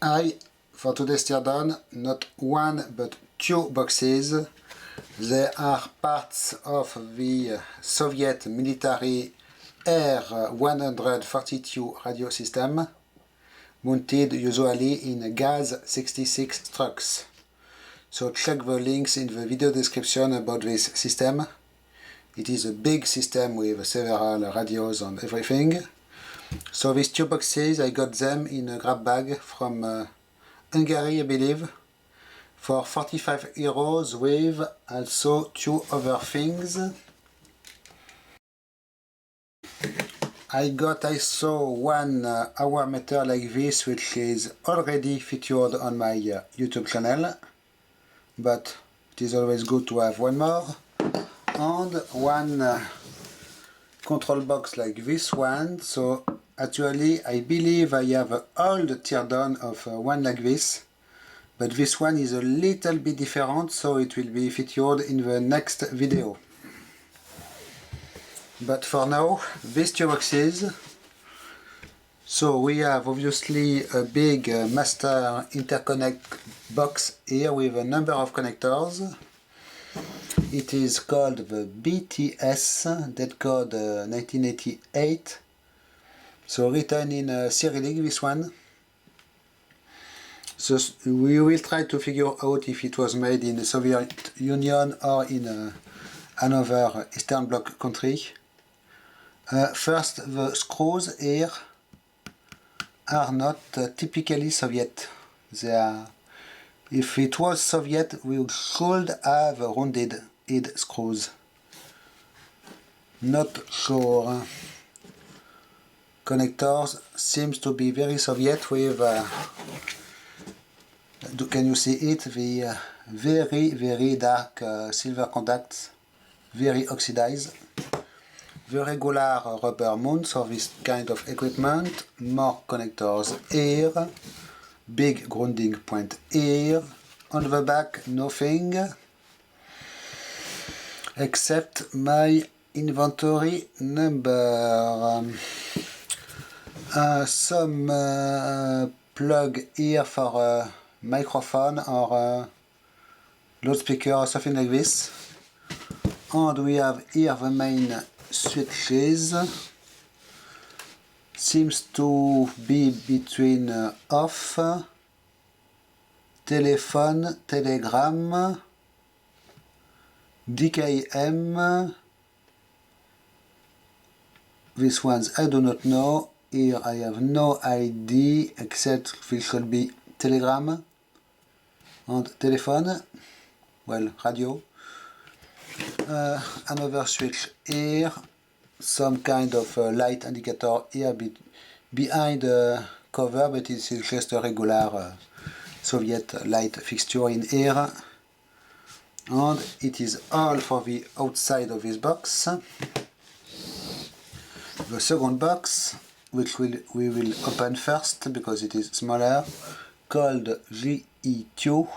I, for today's teardown, not one but two boxes. They are parts of the Soviet military R-142 radio system, mounted usually in GAZ-66 trucks. So check the links in the video description about this system. It is a big system with several radios and everything. So these two boxes, I got them in a grab bag from Hungary, I believe, for 45 euros with also two other things. I saw one hour meter like this, which is already featured on my YouTube channel, but it is always good to have one more. And one control box like this one. So actually I believe I have an old teardown of one like this, but this one is a little bit different, so it will be featured in the next video. But for now, these two boxes. So we have obviously a big master interconnect box here with a number of connectors. It is called the BTS, that code 1988. So written in Cyrillic, this one. So we will try to figure out if it was made in the Soviet Union or in another Eastern Bloc country. First, the screws here are not typically Soviet. They are, if it was Soviet, we should have rounded head screws. Not sure. Connectors seems to be very Soviet with, can you see it? The very dark silver contacts, very oxidized. The regular rubber mounts of this kind of equipment, more connectors here, big grounding point here. On the back, nothing except my inventory number. Some plug here for a microphone or a loudspeaker or something like this. And we have here the main switches. Seems to be between off, telephone, telegram, DKM. These ones I do not know. Here I have no ID except this should be telegram and telephone, well, radio. Another switch here, some kind of light indicator here behind the cover, but it's just a regular Soviet light fixture in here. And it is all for the outside of this box. The second box, which we will open first because it is smaller, called GE2.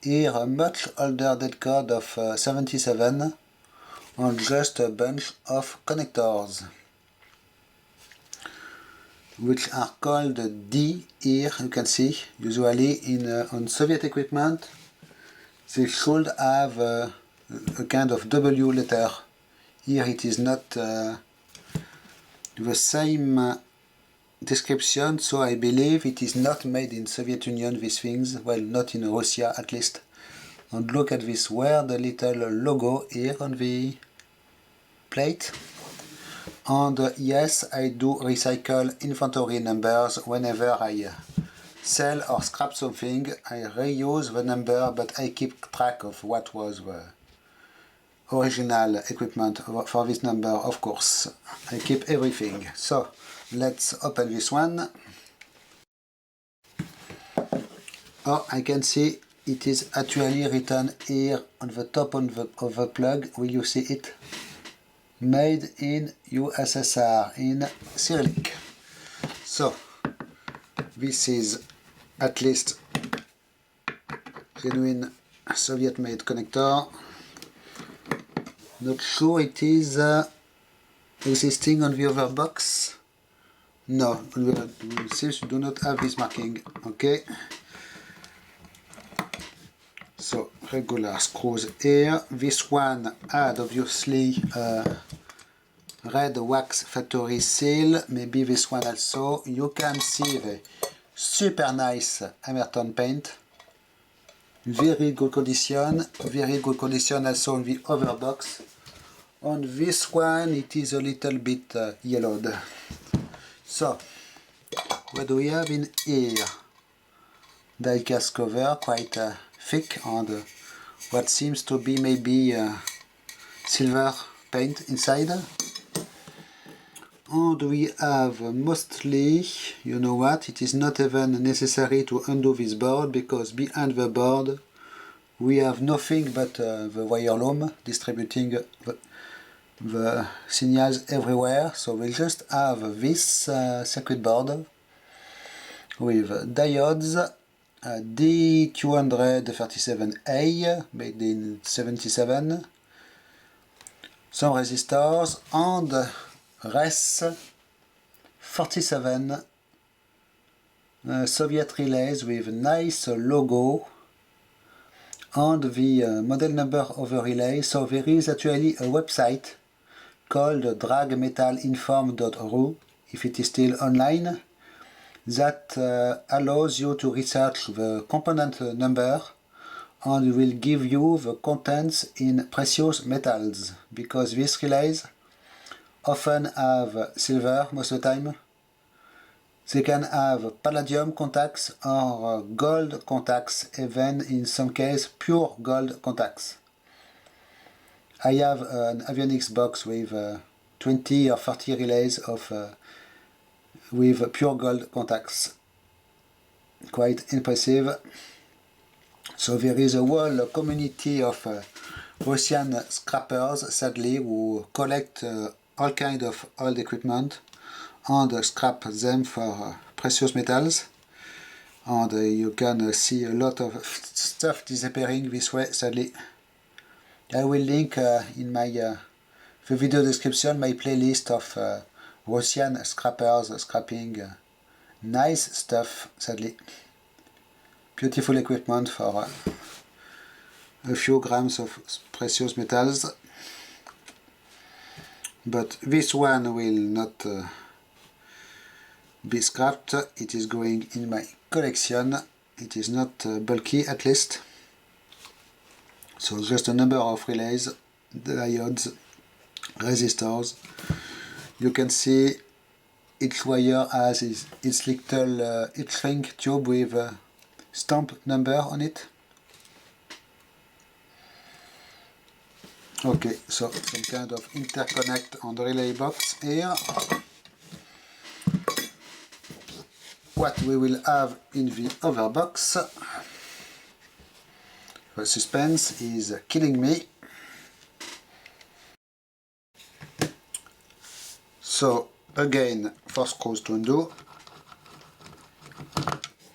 Here a much older dead code of 77 and just a bunch of connectors, which are called D here. You can see usually on Soviet equipment they should have a kind of W letter. Here it is not the same description, so I believe it is not made in Soviet Union, these things, well, not in Russia at least. And look at this weird little logo here on the plate. And yes, I do recycle inventory numbers whenever I sell or scrap something. I reuse the number, but I keep track of what was the original equipment for this number, of course. I keep everything. So let's open this one. Oh, I can see it is actually written here on the top of the plug. Will you see it? Made in USSR in Cyrillic. So this is at least genuine Soviet made connector. Not sure it is existing on the other box. No, seems you do not have this marking. Okay. So regular screws here. This one had obviously red wax factory seal. Maybe this one also. You can see the super nice Amerton paint. Very good condition. Very good condition also on the other box. On this one it is a little bit yellowed. So what do we have in here? Die-cast cover, quite thick, and what seems to be maybe silver paint inside. And we have mostly, you know what, it is not even necessary to undo this board, because behind the board we have nothing but the wire loom distributing the signals everywhere. So we'll just have this circuit board with diodes, D237A made in 77, some resistors, and RES 47 Soviet relays with a nice logo and the model number of the relay. So there is actually a website called dragmetalinform.ru, if it is still online, that allows you to research the component number and will give you the contents in precious metals, because these relays often have silver most of the time. They can have palladium contacts or gold contacts, even in some cases pure gold contacts. I have an avionics box with 20 or 30 relays with pure gold contacts. Quite impressive. So there is a whole community of Russian scrappers, sadly, who collect all kinds of old equipment and scrap them for precious metals. And you can see a lot of stuff disappearing this way, sadly. I will link in my the video description my playlist of Russian scrappers scrapping nice stuff, sadly. Beautiful equipment for a few grams of precious metals. But this one will not be scrapped. It is going in my collection. It is not bulky, at least. So just a number of relays, diodes, resistors. You can see each wire has its little heat shrink tube with a stamp number on it. Okay, so some kind of interconnect on the relay box here. What we will have in the other box, the suspense is killing me. So again, 4 screws to undo.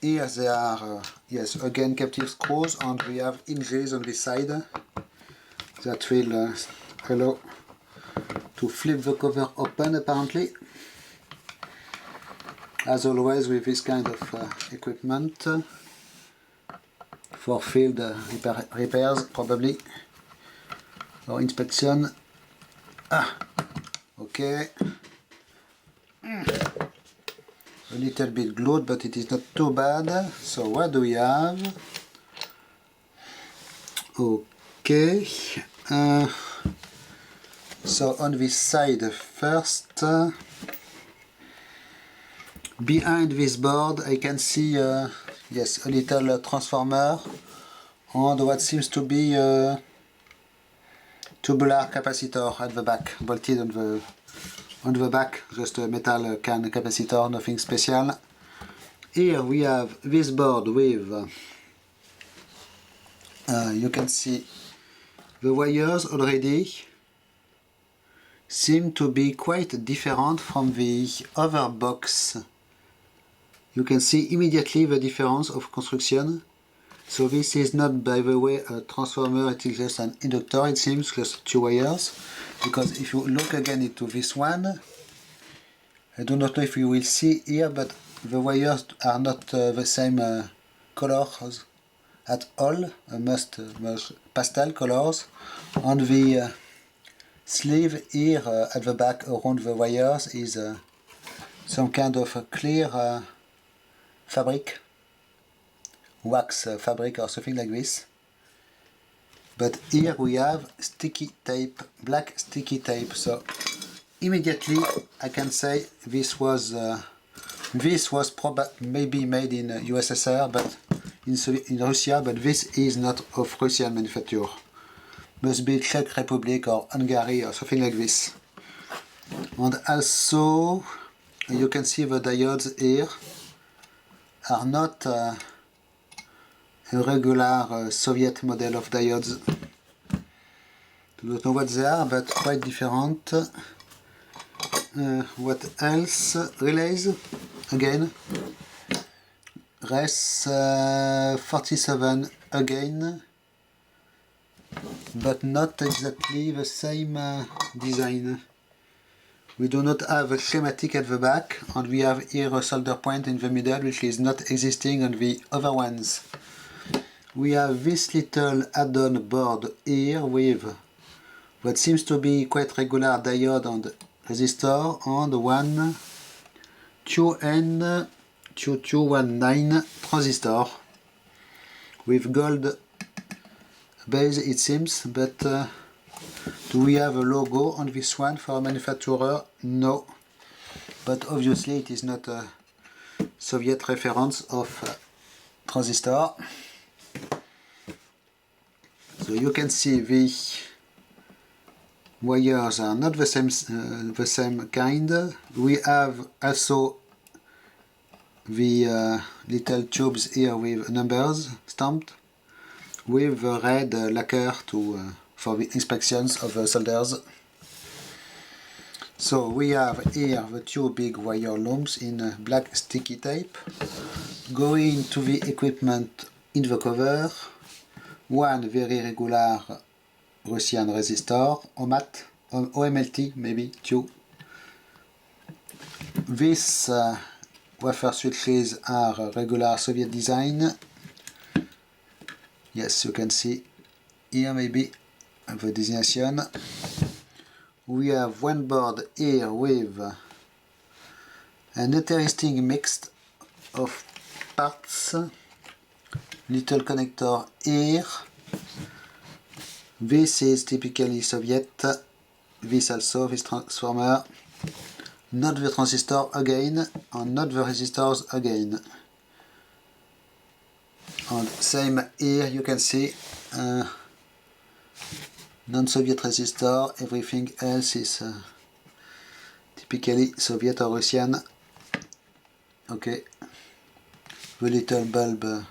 Here they are, yes, again captive screws, and we have hinges on this side that will allow to flip the cover open, apparently. As always with this kind of equipment, for field repairs probably, or inspection. Okay. A little bit glued, but it is not too bad. So what do we have? Okay. So on this side first, behind this board I can see yes, a little transformer and what seems to be a tubular capacitor at the back, bolted on the back, just a metal can capacitor, nothing special. Here we have this board with you can see the wires already seem to be quite different from the other box. You can see immediately the difference of construction. So this is not, by the way, a transformer, it is just an inductor, it seems, just 2 wires. Because if you look again into this one, I do not know if you will see here, but the wires are not the same colors at all, most pastel colors. On the sleeve here at the back around the wires is some kind of clear fabric, wax fabric or something like this. But here we have sticky tape, black sticky tape. So immediately I can say this was maybe made in USSR, but in Russia, but this is not of Russian manufacture. Must be Czech Republic or Hungary or something like this. And also you can see the diodes here are not a regular Soviet model of diodes. I don't know what they are, but quite different. What else? Relays again. Res 47 again, but not exactly the same design. We do not have a schematic at the back, and we have here a solder point in the middle, which is not existing on the other ones. We have this little add-on board here with what seems to be quite regular diode and resistor, and one 2N2219 transistor with gold base, it seems, but do we have a logo on this one for a manufacturer? No, but obviously it is not a Soviet reference of transistor. So you can see the wires are not the same kind. We have also the little tubes here with numbers stamped with red lacquer for the inspections of the solders. So we have here the two big wire looms in black sticky tape. Going to the equipment in the cover, one very regular Russian resistor, OMLT maybe, two. These wafer switches are regular Soviet design. Yes, you can see here maybe the designation. We have one board here with an interesting mix of parts. Little connector here. This is typically Soviet. This also, this transformer. Not the transistor again, and not the resistors again. And same here, you can see non-Soviet resistor, everything else is typically Soviet or Russian. Okay, the little bulb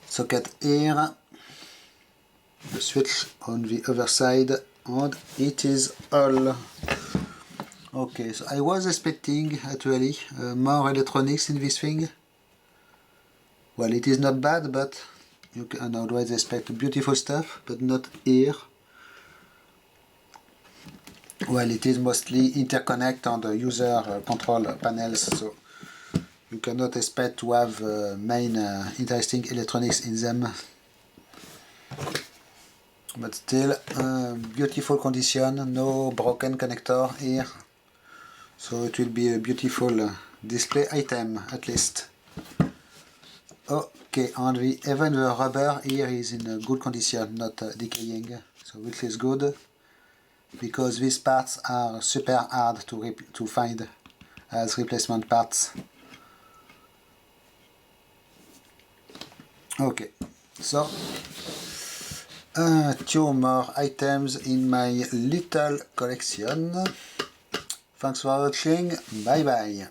socket here, the switch on the other side, and it is all. Okay, so I was expecting actually more electronics in this thing. Well, it is not bad, but you can always expect beautiful stuff, but not here. Well, it is mostly interconnect and user control panels, so you cannot expect to have main interesting electronics in them. But still, beautiful condition, no broken connector here. So it will be a beautiful display item at least. Okay, and even the rubber here is in a good condition, not decaying, so which is good, because these parts are super hard to find as replacement parts. Okay, so two more items in my little collection. Thanks for watching, bye bye.